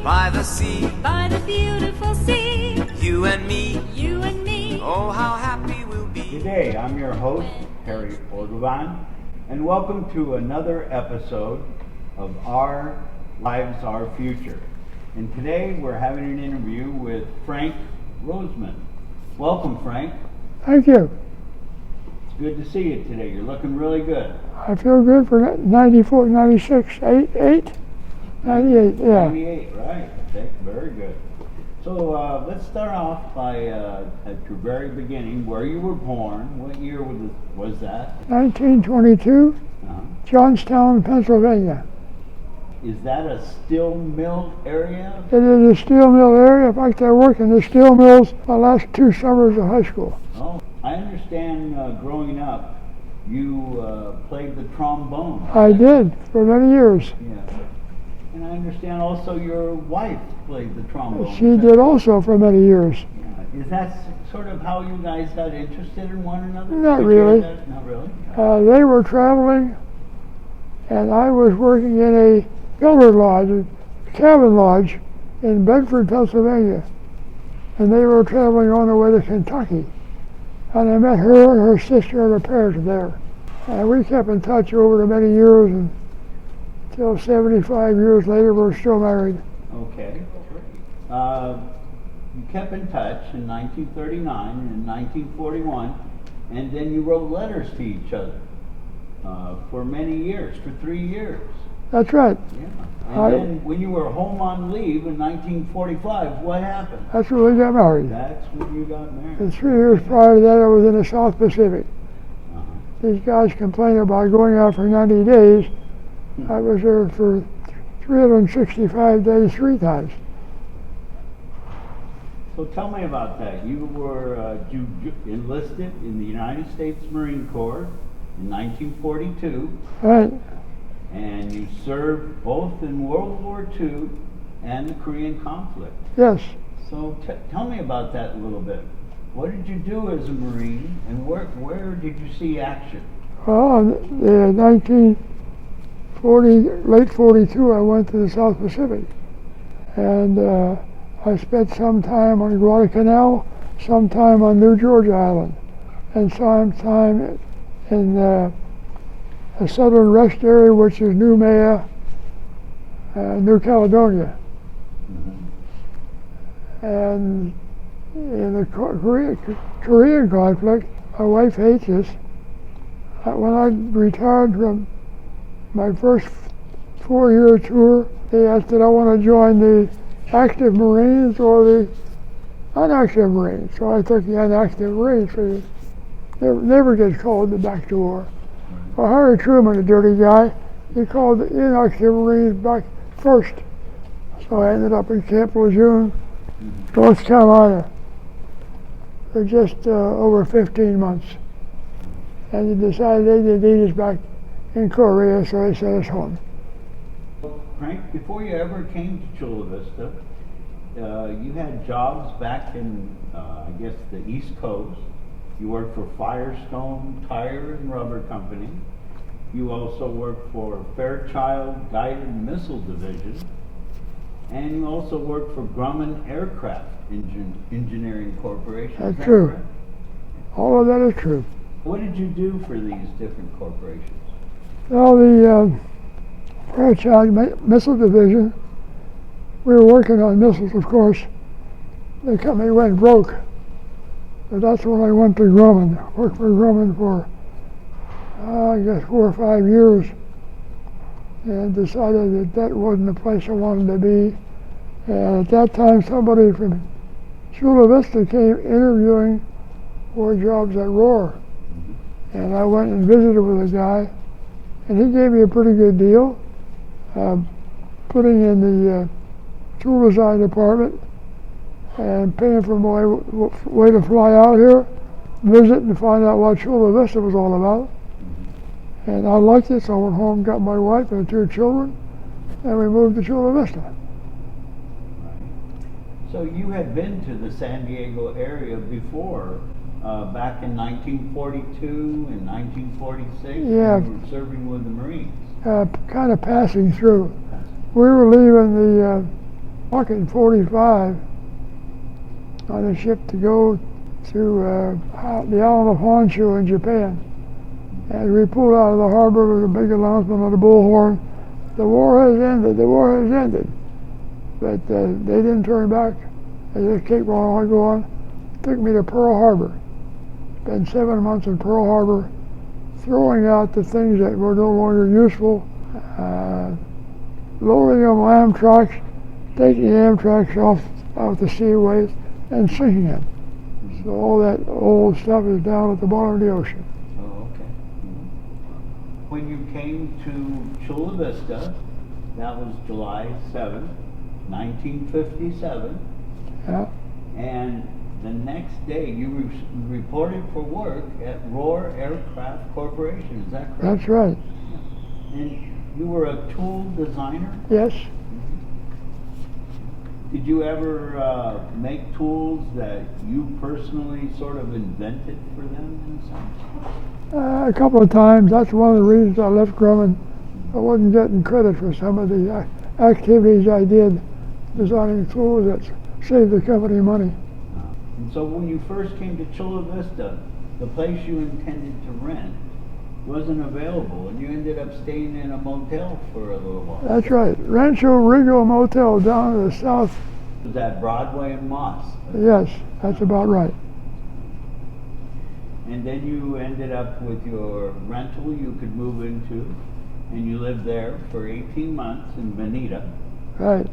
by the sea, by the beautiful sea. you and me, You and me. oh how happy we'll be. Good day, I'm your host, Harry Orgovan, and welcome to another episode of Our Lives, Our Future. And today we're having an interview with Frank Roseman. Welcome, Frank. Thank you. It's good to see you today. You're looking really good. I feel good for 94, 96, 98, yeah. 98, right. Okay, very good. So let's start off by at your very beginning, where you were born. What year was that? 1922, Johnstown, Pennsylvania. Is that a steel mill area? It is a steel mill area. In fact, I worked in the steel mills the last 2 summers of high school. Oh, I understand growing up, you played the trombone. I did for many years. Yeah. And I understand also your wife played the trombone. She did also for many years. Yeah. Is that sort of how you guys got interested in one another? Not really. Not really? They were traveling, and I was working in a billiard lodge, a cabin lodge in Bedford, Pennsylvania. And they were traveling on their way to Kentucky. And I met her and her sister and her parents there. And we kept in touch over the many years, and until 75 years later, we're still married. Okay. You kept in touch in 1939 and 1941, and then you wrote letters to each other for many years, for 3 years. That's right. Yeah. And then when you were home on leave in 1945, what happened? That's when we got married. That's when you got married. And 3 years prior to that, I was in the South Pacific. These guys complained about going out for 90 days. I was there for 365 days 3 times. So tell me about that. You were you enlisted in the United States Marine Corps in 1942. Right. And you served both in World War II and the Korean conflict. Yes. So tell me about that a little bit. What did you do as a Marine, and where did you see action? Well, in 1940, late 42, I went to the South Pacific. And I spent some time on Guadalcanal, some time on New George Island, and some time in a southern rest area, which is New Caledonia. And in the Korean conflict, my wife hates this. When I retired from my first 4-year tour, they asked did I want to join the active Marines or the inactive Marines. So I took the inactive Marines, so you never get called back to war. Well, Harry Truman, a dirty guy, he called the inactive Marines back first. So I ended up in Camp Lejeune, North Carolina, for just over 15 months. And they decided they didn't need us back in Korea, so they sent us home. Frank, before you ever came to Chula Vista, you had jobs back in, I guess, the East Coast. You worked for Firestone Tire and Rubber Company. You also worked for Fairchild Guided Missile Division. And you also worked for Grumman Aircraft Engineering Corporation. That's true. All of that is true. What did you do for these different corporations? Well, the Fairchild Missile Division, we were working on missiles, of course. The company went broke. But that's when I went to Grumman. Worked for Grumman for, I guess, 4 or 5 years, and decided that wasn't the place I wanted to be. And at that time, somebody from Chula Vista came interviewing for jobs at Rohr. And I went and visited with a guy, and he gave me a pretty good deal, putting in the tool design department and paying for my way to fly out here, visit and find out what Chula Vista was all about. And I liked it, so I went home, got my wife and 2 children, and we moved to Chula Vista. So you had been to the San Diego area before, back in 1942 and 1946. Yeah. You were serving with the Marines. Kind of passing through. We were leaving the walking 45 on a ship to go to the island of Honshu in Japan. And we pulled out of the harbor with a big announcement on the bullhorn, "The war has ended, the war has ended." But they didn't turn back. They just kept on going. Took me to Pearl Harbor. Spent 7 months in Pearl Harbor, throwing out the things that were no longer useful, loading them on Amtrak, taking the Amtrak off the seaways, and sinking them. So all that old stuff is down at the bottom of the ocean. Oh, okay. When you came to Chula Vista, that was July 7th, 1957. Yeah, And the next day you reported for work at Rohr Aircraft Corporation, is that correct? that's right. And you were a tool designer? Yes, Did you ever make tools that you personally sort of invented for them in a sense? a couple of times. That's one of the reasons I left Grumman. I wasn't getting credit for some of the activities I did designing tools that saved the company money. And so when you first came to Chula Vista, the place you intended to rent wasn't available, and you ended up staying in a motel for a little while. That's right. Rancho Rigo Motel down to the south. Was that Broadway and Moss? Yes, that's about right. And then you ended up with your rental you could move into, and you lived there for 18 months in Bonita. Right.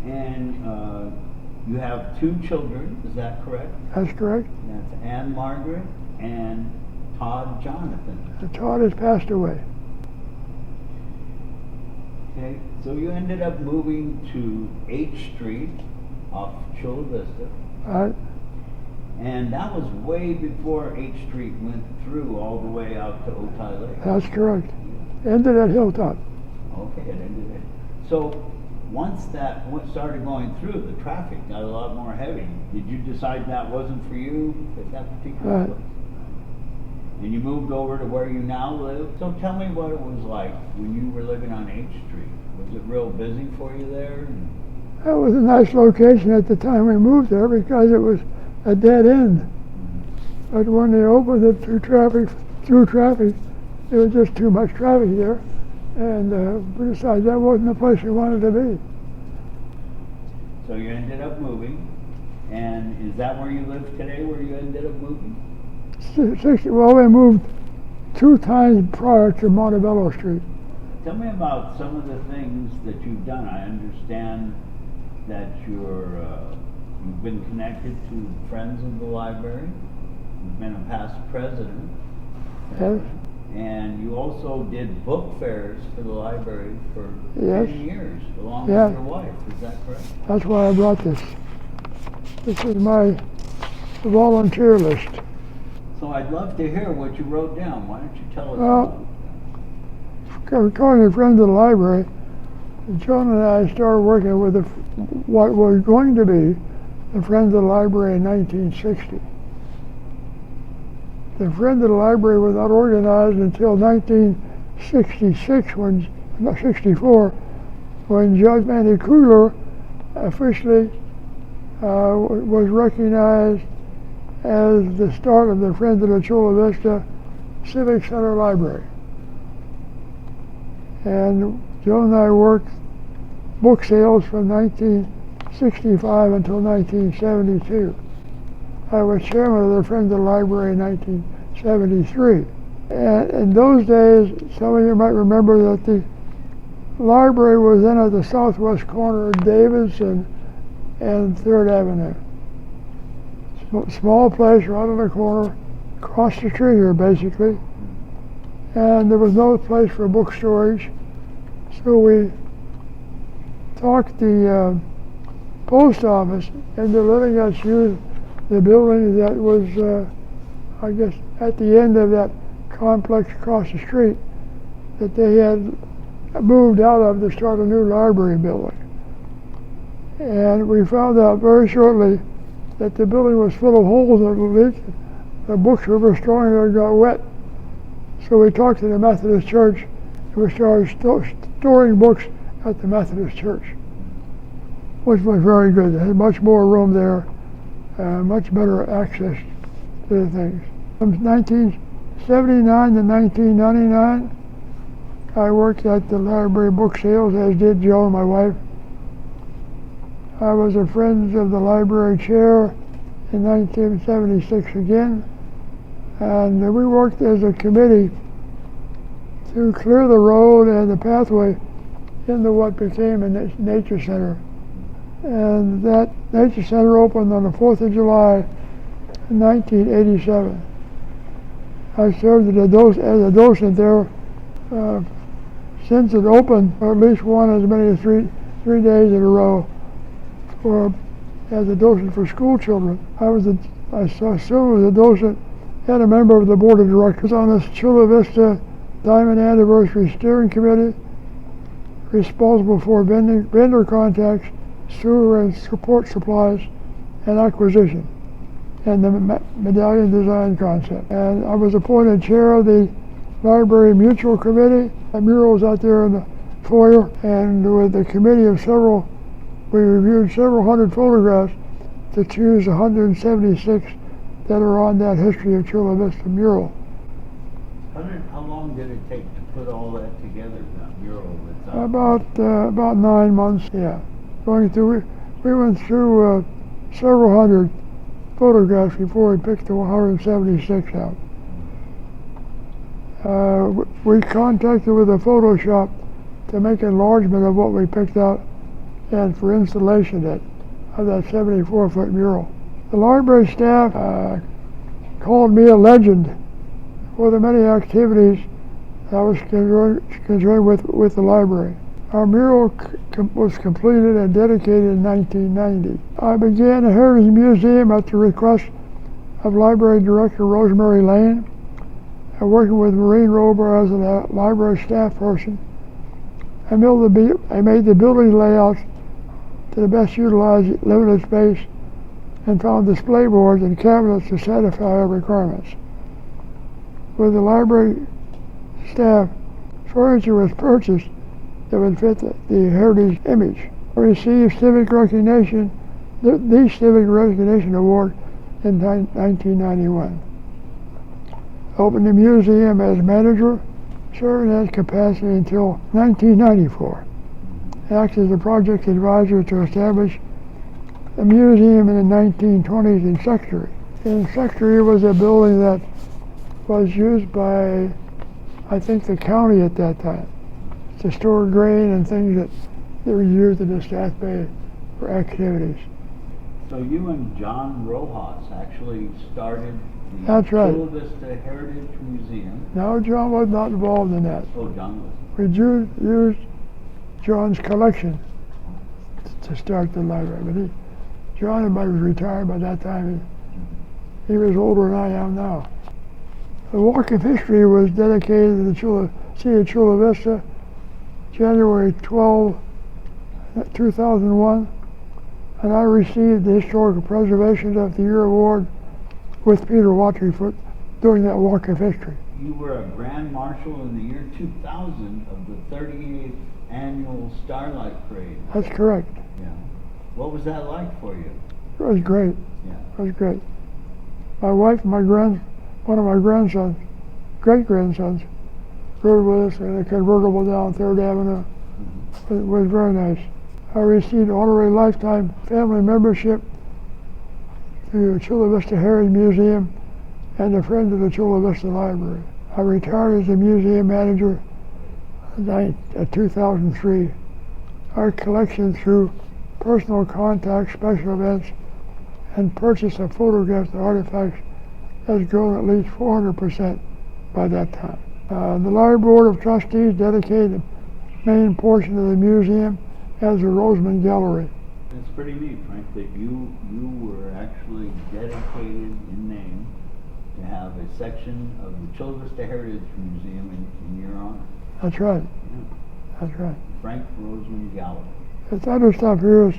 And you have 2 children, is that correct? That's correct. That's Anne Margaret and Todd Jonathan. Todd has passed away. Okay, so you ended up moving to H Street off Chula Vista. Right. And that was way before H Street went through all the way out to Otay Lake. That's correct. Ended at Hilltop. Okay, it ended it. So once that started going through, the traffic got a lot more heavy. Did you decide that wasn't for you at that particular Right. place? And you moved over to where you now live. So tell me what it was like when you were living on H Street. Was it real busy for you there? That was a nice location at the time we moved there because it was a dead end. But when they opened it through traffic, there was just too much traffic there. And we decided that wasn't the place we wanted to be. So you ended up moving. And is that where you live today, where you ended up moving? Well, we moved 2 times prior to Montebello Street. Tell me about some of the things that you've done. I understand that you've been connected to Friends of the Library. You've been a past president. Yes. And you also did book fairs for the library for Yes. 10 years, along Yeah. with your wife. Is that correct? That's why I brought this. This is my volunteer list. So I'd love to hear what you wrote down. Why don't you tell us Well, about According to Friends of the Library, Joan and I started working with what was going to be the Friends of the Library in 1960. The Friends of the Library was not organized until 1966, 64, when Judge Manny Kugler officially was recognized as the start of the Friends of the Chula Vista Civic Center Library. And Joan and I worked book sales from 1965 until 1972. I was chairman of the Friends of the Library in 1973. And in those days, some of you might remember that the library was then at the southwest corner of Davis and 3rd Avenue. Small place right on the corner, across the street here basically. And there was no place for book storage. So we talked the post office into letting us use the building that was, I guess, at the end of that complex across the street that they had moved out of to start a new library building. And we found out very shortly that the building was full of holes that leaked. The books we were storing there got wet. So we talked to the Methodist Church and we started storing books at the Methodist Church. which was very good. It had much more room there, much better access to the things. From 1979 to 1999, I worked at the library book sales, as did Joe, my wife. I was a Friends of the Library chair in 1976 again, and we worked as a committee to clear the road and the pathway into what became a nature center. And that nature center opened on the 4th of July in 1987. I served as a docent there since it opened, or at least one as many as three days in a row, as a docent for school children. I served as a docent and a member of the board of directors on this Chula Vista Diamond Anniversary Steering Committee, responsible for vendor contacts, sewer and support supplies, and acquisition, and the medallion design concept. And I was appointed chair of the Library Mutual Committee. The murals out there in the foyer, and with a committee of we reviewed several hundred photographs to choose 176 that are on that History of Chula Vista mural. How long did it take to put all that together, that mural? About 9 months, yeah. Going through, we went through several hundred photographs before we picked the 176 out. We contacted with a photo shop to make enlargement of what we picked out and for installation of that 74-foot mural. The library staff called me a legend for the many activities I was concerned with the library. Our mural was completed and dedicated in 1990. I began a Heritage Museum at the request of Library Director Rosemary Lane, working with Maureen Rohr as a library staff person. I made the building layouts to the best utilize limited space and found display boards and cabinets to satisfy our requirements. With the library staff, furniture was purchased that would fit the heritage image. I received civic recognition, the Civic Recognition Award in 1991. Opened the museum as manager, serving that capacity until 1994. Acted as a project advisor to establish a museum in the 1920s in Secretary. In Secretary was a building that was used by, I think, the county at that time to store grain and things that were used in the Staff Bay for activities. So you and John Rojas actually started the That's right. Chula Vista Heritage Museum. No, John was not involved in that. Oh, John was. We used John's collection to start the library, but John was retired by that time. He was older than I am now. The Walk of History was dedicated to the City of Chula Vista, January 12, 2001, and I received the Historical Preservation of the Year Award with Peter Waterfoot doing that Walk of History. You were a Grand Marshal in the year 2000 of the 38th Annual Starlight Parade. That's correct. Yeah. What was that like for you? It was great. Yeah. It was great. My wife and one of my grandsons, great-grandsons, rode with us in a convertible down 3rd Avenue. It was very nice. I received honorary lifetime family membership to Chula Vista Heritage Museum and a friend of the Chula Vista Library. I retired as a museum manager in 2003. Our collection through personal contact, special events, and purchase of photographs and artifacts has grown at least 400% by that time. The Library Board of Trustees dedicated the main portion of the museum as the Roseman Gallery. It's pretty neat, Frank, that you were actually dedicated in name to have a section of the Chula Vista Heritage Museum in your honor. That's right. Yeah. That's right. Frank Roseman Gallery. This other stuff here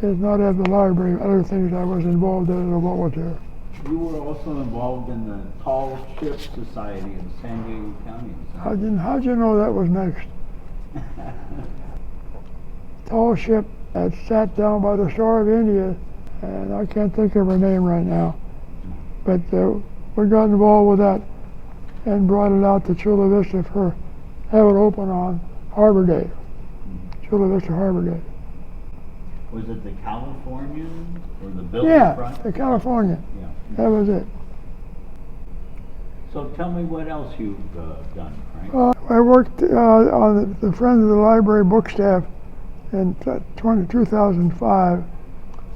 is not at the library, other things I was involved in as a volunteer. You were also involved in the Tall Ship Society of San Diego County. How'd you know that was next? Tall Ship that sat down by the Star of India, and I can't think of her name right now. But we got involved with that and brought it out to Chula Vista for have it open on Harbor Day, Chula Vista Harbor Day. Was it the Californian or the building Yeah, front? the Californian. Yeah. That was it. So tell me what else you've done, Frank. I worked on the Friends of the Library book staff in 2005.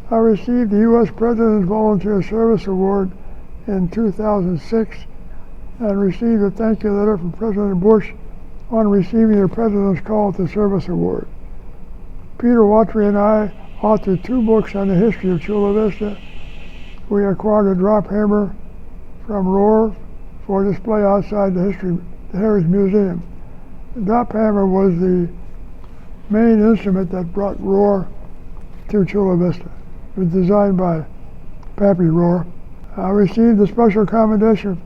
I received the U.S. President's Volunteer Service Award in 2006 and received a thank you letter from President Bush on receiving the President's Call to Service Award. Peter Watry and I authored 2 books on the history of Chula Vista. We acquired a drop hammer from Rohr for display outside the Heritage Museum. The drop hammer was the main instrument that brought Rohr to Chula Vista. It was designed by Pappy Rohr. I received a special commendation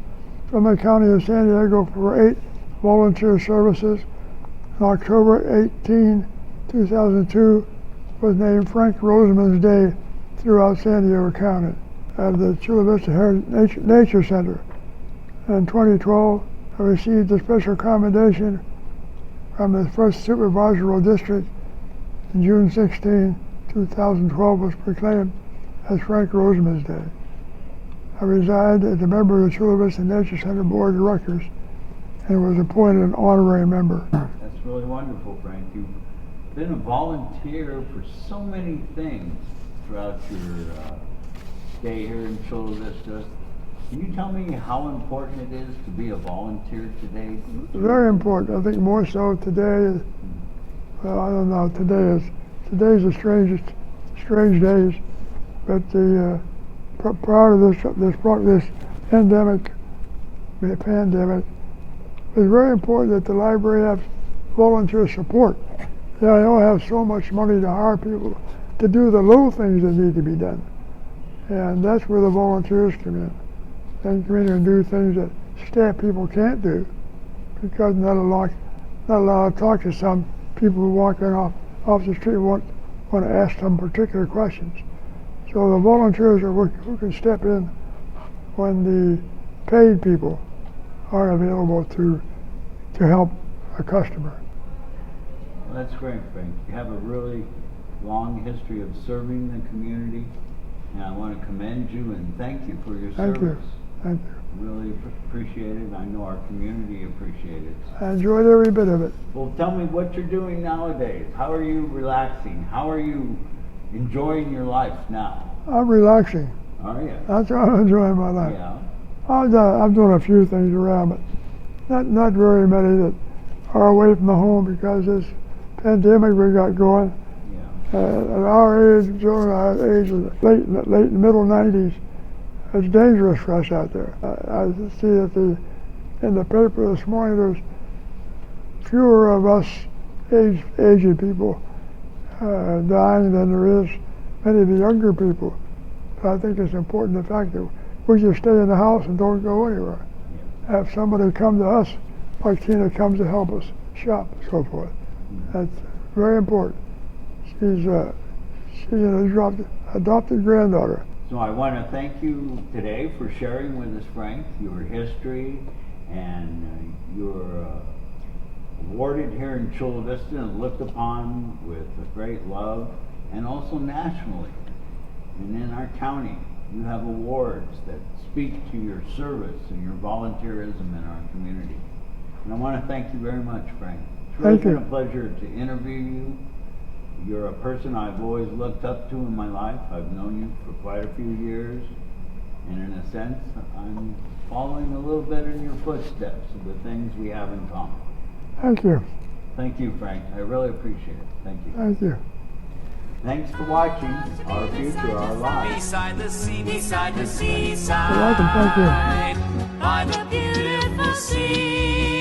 from the County of San Diego for 8 volunteer services. On October 18, 2002 was named Frank Roseman's Day throughout San Diego County at the Chula Vista Heritage Nature Center. In 2012, I received a special commendation from the 1st Supervisory District. In June 16, 2012 was proclaimed as Frank Roseman's Day. I resigned as a member of the Chula Vista Nature Center Board of Directors and was appointed an honorary member. That's really wonderful, Frank. You've been a volunteer for so many things throughout your stay here in Chula Vista. Can you tell me how important it is to be a volunteer today? Very important. I think more so today. Well, I don't know. Today's the strange days. But prior to this pandemic, it's very important that the library have volunteer support. They don't have so much money to hire people to do the little things that need to be done, and that's where the volunteers come in. They come in and do things that staff people can't do because not allowed to talk to some people who walk in off the street and want to ask some particular questions. So the volunteers are who can step in when the paid people aren't available to help a customer. Well, that's great, Frank. You have a really long history of serving the community, and I want to commend you and thank you for your service. Thank you. Really appreciate it. I know our community appreciates it. I enjoyed every bit of it. Well, tell me what you're doing nowadays. How are you relaxing? How are you enjoying your life now? I'm relaxing. Are you? That's how I'm enjoying my life. Yeah. I'm doing a few things around, but not very many that are away from the home because this pandemic we got going. Yeah. At our age, our age, late middle 90s, it's dangerous for us out there. I see that in the paper this morning there's fewer of us aged people dying than there is many of the younger people. But I think it's important the fact that we just stay in the house and don't go anywhere. Yeah. Have somebody come to us, like Tina comes to help us shop and so forth. That's very important. She's an adopted granddaughter. So I want to thank you today for sharing with us, Frank, your history, and you're awarded here in Chula Vista and looked upon with a great love, and also nationally. And in our county, you have awards that speak to your service and your volunteerism in our community. And I want to thank you very much, Frank. It's really been a pleasure to interview you. You're a person I've always looked up to in my life. I've known you for quite a few years, and in a sense, I'm following a little bit in your footsteps of the things we have in common. Thank you. Thank you, Frank. I really appreciate it. Thank you. Thank you. Thanks for watching Our Future, Our Lives. Beside the sea, beside the seaside. You're welcome. Thank you. By the beautiful sea.